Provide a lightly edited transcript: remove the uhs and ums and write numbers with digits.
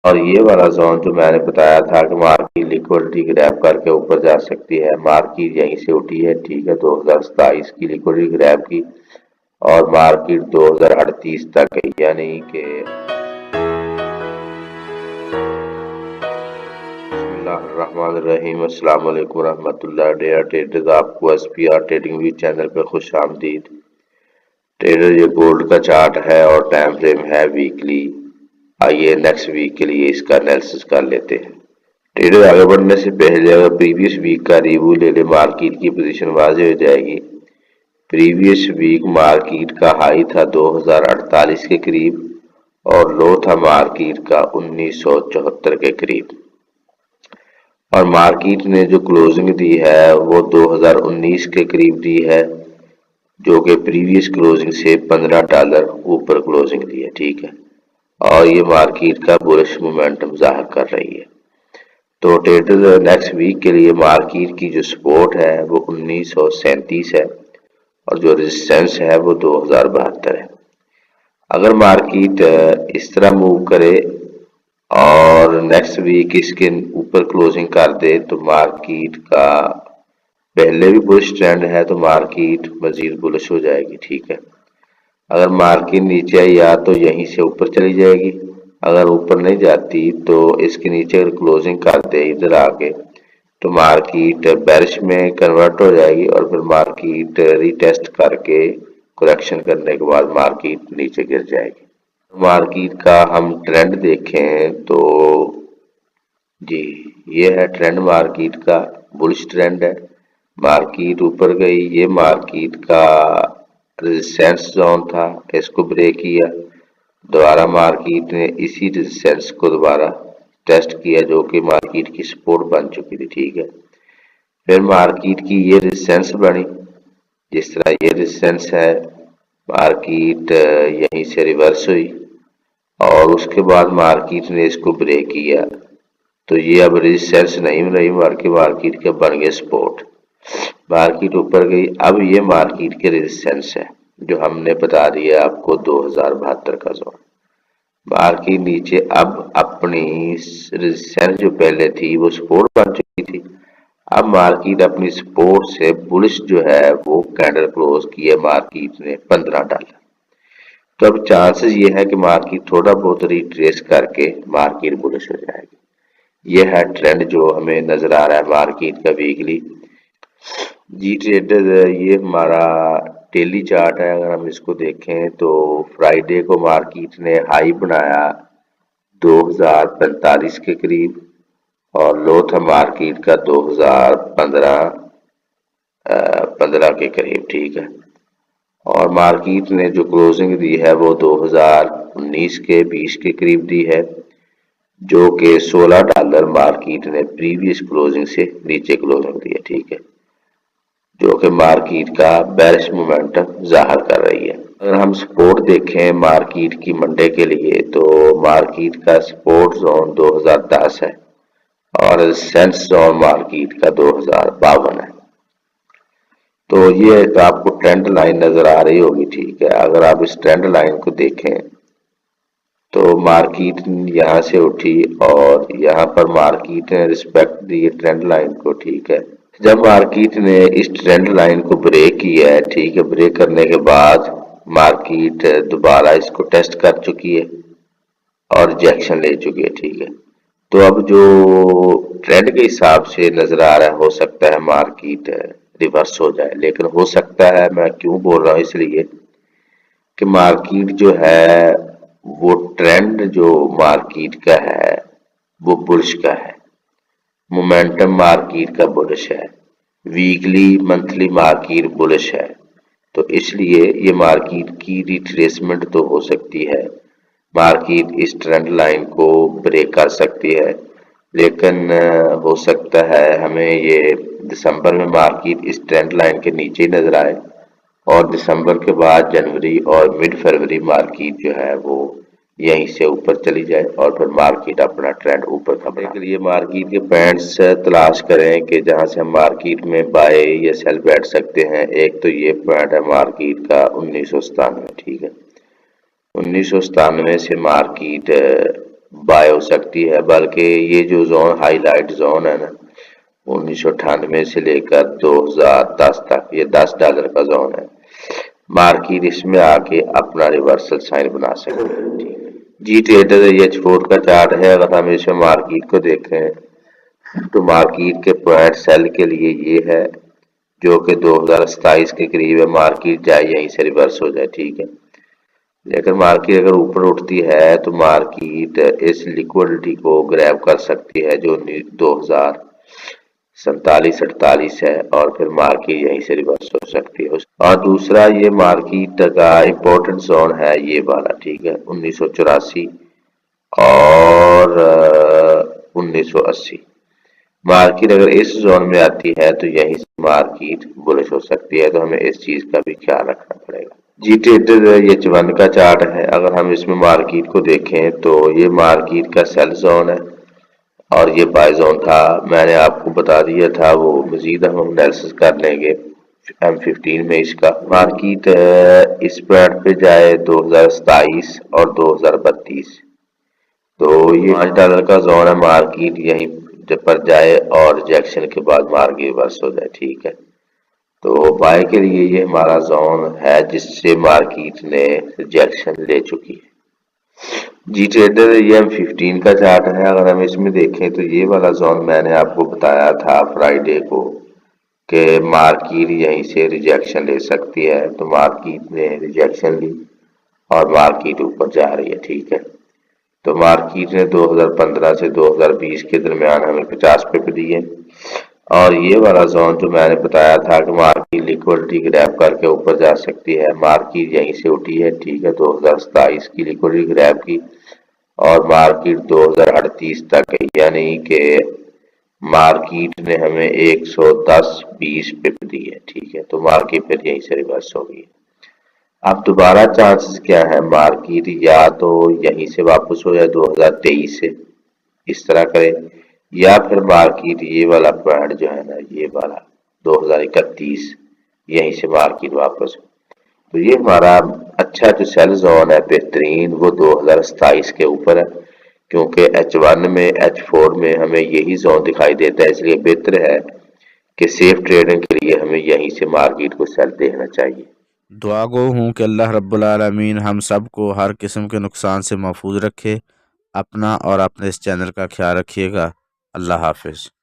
और ये वाला जोन जो मैंने बताया था कि मार्केट लिक्विडिटी ग्रैब करके ऊपर जा सकती है, मार्केट यहीं से उठी है, ठीक है, 2027 की लिक्विडिटी ग्रैब की, और मार्केट 2038 तक है, यानी कि बिस्मिल्लाहिर्रहमानिर्रहीम, अस्सलाम वालेकुम रहमतुल्लाह। डेयर ट्रेडर्स, आपको SPR ट्रेडिंग व्यू चैनल पर खुश आमदीद। ट्रेडर, ये गोल्ड का चार्ट है और टाइम फ्रेम है वीकली। आइए नेक्स्ट वीक के लिए इसका एनालिसिस कर लेते हैं। ट्रेडर, आगे बढ़ने से पहले अगर प्रीवियस वीक का रिव्यू ले ले, मार्केट की पोजीशन वाज़ेह हो जाएगी। प्रीवियस वीक मार्केट का हाई था 2048 के करीब और लो था मार्केट का 1974 के करीब, और मार्केट ने जो क्लोजिंग दी है वो 2019 के करीब दी है, जो कि प्रीवियस क्लोजिंग से $15 ऊपर क्लोजिंग दी है, ठीक है, और ये मार्केट का बुलिश मोमेंटम जाहिर कर रही है। तो ट्रेडर, नेक्स्ट वीक के लिए मार्केट की जो सपोर्ट है वो 1937 है और जो रेजिस्टेंस है वो 2072 है। अगर मार्केट इस तरह मूव करे और नेक्स्ट वीक इसके ऊपर क्लोजिंग कर दे तो मार्केट का पहले भी बुलिश ट्रेंड है, तो मार्केट मजीद बुलिश हो जाएगी, ठीक है। अगर मार्केट नीचे आई या तो यहीं से ऊपर चली जाएगी, अगर ऊपर नहीं जाती तो इसके नीचे अगर क्लोजिंग कर दे इधर आके तो मार्केट बेरिश में कन्वर्ट हो जाएगी और फिर मार्केट रीटेस्ट करके करेक्शन करने के बाद मार्केट नीचे गिर जाएगी। मार्केट का हम ट्रेंड देखें तो जी, ये है ट्रेंड मार्केट का, बुलिश ट्रेंड है। मार्केट ऊपर गई, ये मार्केट का रेजिस्टेंस जोन था, इसको ब्रेक किया, दोबारा मार्केट ने इसी रेजिस्टेंस को दोबारा टेस्ट किया जो कि मार्केट की सपोर्ट बन चुकी थी, ठीक है। फिर मार्केट की ये रेजिस्टेंस बनी, जिस तरह ये रेजिस्टेंस है, मार्केट यहीं से रिवर्स हुई और उसके बाद मार्केट ने इसको ब्रेक किया, तो ये अब रेजिस्टेंस नहीं रही, मार्केट के बन गए सपोर्ट। मार्केट ऊपर गई, अब ये मार्केट के रेजिस्टेंस है जो हमने बता दिया आपको 2072 का जोन। मार्केट नीचे अब अपनी रेजिस्टेंस जो पहले थी वो सपोर्ट बन चुकी थी, अब मार्केट अपनी सपोर्ट से बुलिश जो है वो कैंडल क्लोज किए मार्केट ने $15। तो अब चांसेस ये है कि मार्केट थोड़ा बहुत रिट्रेस करके मार्केट बुलिश हो जाएगी। यह है ट्रेंड जो हमें नजर आ रहा है मार्केट का वीकली। जी ट्रेडर, ये हमारा डेली चार्ट है। अगर हम इसको देखें तो फ्राइडे को मार्केट ने हाई बनाया 2045 के करीब और लो था मार्केट का 2015 के करीब, ठीक है, और मार्केट ने जो क्लोजिंग दी है वो 2019 के 20 के करीब दी है, जो कि $16 मार्केट ने प्रीवियस क्लोजिंग से नीचे क्लोजिंग दी है, ठीक है, जो कि मार्केट का बेरिश मोमेंटम जाहिर कर रही है। अगर हम सपोर्ट देखें मार्केट की मंडे के लिए तो मार्केट का सपोर्ट जोन 2010 है और रेजिस्टेंस जोन मार्केट का 2052 है। तो ये तो आपको ट्रेंड लाइन नजर आ रही होगी, ठीक है। अगर आप इस ट्रेंड लाइन को देखें तो मार्केट यहाँ से उठी और यहाँ पर मार्केट ने रिस्पेक्ट दी ट्रेंड लाइन को, ठीक है। जब मार्केट ने इस ट्रेंड लाइन को ब्रेक किया है, ठीक है, ब्रेक करने के बाद मार्केट दोबारा इसको टेस्ट कर चुकी है और रिजेक्शन ले चुकी है, ठीक है। तो अब जो ट्रेंड के हिसाब से नजर आ रहा है, हो सकता है मार्केट रिवर्स हो जाए, लेकिन हो सकता है, मैं क्यों बोल रहा हूँ, इसलिए कि मार्केट जो है वो ट्रेंड जो मार्केट का है वो बुलिश का है, मोमेंटम मार्केट का बुलिश है, वीकली मंथली मार्केट बुलिश है, तो इसलिए ये मार्केट की रिट्रेसमेंट तो हो सकती है, मार्केट इस ट्रेंड लाइन को ब्रेक कर सकती है, लेकिन हो सकता है हमें ये दिसंबर में मार्केट इस ट्रेंड लाइन के नीचे ही नजर आए और दिसंबर के बाद जनवरी और मिड फरवरी मार्केट जो है वो यहीं से ऊपर चली जाए और फिर मार्केट अपना ट्रेंड ऊपर का बनाने के लिए मार्केट के पॉइंट्स तलाश करें कि जहां से हम मार्केट में बाय या सेल बैठ सकते हैं। एक तो ये पॉइंट है मार्केट का 1997, ठीक है, 1997 से मार्केट बाय हो सकती है, बल्कि ये जो जोन हाईलाइट जोन है ना 1998 से लेकर 2010 तक, ये $10 का जोन है। मार्केट इसमें आके अपना रिवर्सल साइन बना सकती है। ठीक है जी, ट्रेडर H4 का चार्ट है। अगर हम इसमें मार्केट को देखें तो मार्केट के पॉइंट सेल के लिए ये है जो कि 2027 के करीब है। मार्केट जाए यहीं से रिवर्स हो जाए, ठीक है। लेकिन मार्केट अगर ऊपर उठती है तो मार्केट इस लिक्विडिटी को ग्रैब कर सकती है जो 2047-48 है, और फिर मार्केट यहीं से रिवर्स हो सकती है। और दूसरा ये मार्केट का इम्पोर्टेंट जोन है ये वाला, ठीक है, 1984 और 1980। मार्केट अगर इस जोन में आती है तो यहीं से मार्केट बुलिश हो सकती है, तो हमें इस चीज का भी ख्याल रखना पड़ेगा। जी, ट्रेडर H1 का चार्ट है। अगर हम इसमें मार्केट को देखें तो ये मार्केट का सेल जोन है और ये बाय जोन था। मैंने आपको बता दिया था, वो मजीद हम एनालिसिस कर लेंगे M15 में इसका। मार्केट इस पॉइंट पे जाए 2027 और 2032, तो ये $5 का जोन है। मार्केट यहीं पर जाए और रिजेक्शन के बाद मार्केट रिवर्स हो जाए, ठीक है। तो बाय के लिए ये हमारा जोन है जिससे मार्केट ने रिजेक्शन ले चुकी है। जी, ट्रेडर ये M15 का चार्ट है। अगर हम इसमें देखें तो ये वाला जोन मैंने आपको बताया था फ्राइडे को कि मार्केट यहीं से रिजेक्शन ले सकती है, तो मार्केट ने रिजेक्शन ली और मार्केट ऊपर जा रही है, ठीक है। तो मार्केट ने 2015 से 2020 के दरमियान हमें 50 पिप दिए, और ये वाला जोन जो मैंने बताया था कि मार्केट लिक्विडिटी ग्रैब करके ऊपर जा सकती है, मार्केट यहीं से उठी है, ठीक है, 2027 की लिक्विडिटी ग्रैब की, और मार्केट 2038 तक है, यानी कि मार्केट ने हमें 110-20 पिप दी है, ठीक है। तो मार्केट फिर यहीं से रिवर्स होगी। अब दोबारा चांसेस क्या है, मार्केट या तो यहीं से वापस हो जाए 2023 से, इस तरह करे, या फिर मार्केट ये वाला पॉइंट जो है ना ये वाला 2031 यहीं से मार्केट वापस हो। तो ये हमारा अच्छा जो सेल जोन है बेहतरीन, वो 2027 के ऊपर है, क्योंकि H1 में H4 में हमें यही जोन दिखाई देता है। इसलिए बेहतर है कि सेफ ट्रेडिंग के लिए हमें यहीं से मार्केट को सेल देखना चाहिए। दुआ गो हूँ कि अल्लाह रब्बुल आलमीन हम सब को हर किस्म के नुकसान से महफूज रखे। अपना और अपने इस चैनल का ख्याल रखिएगा। अल्लाह हाफिज़।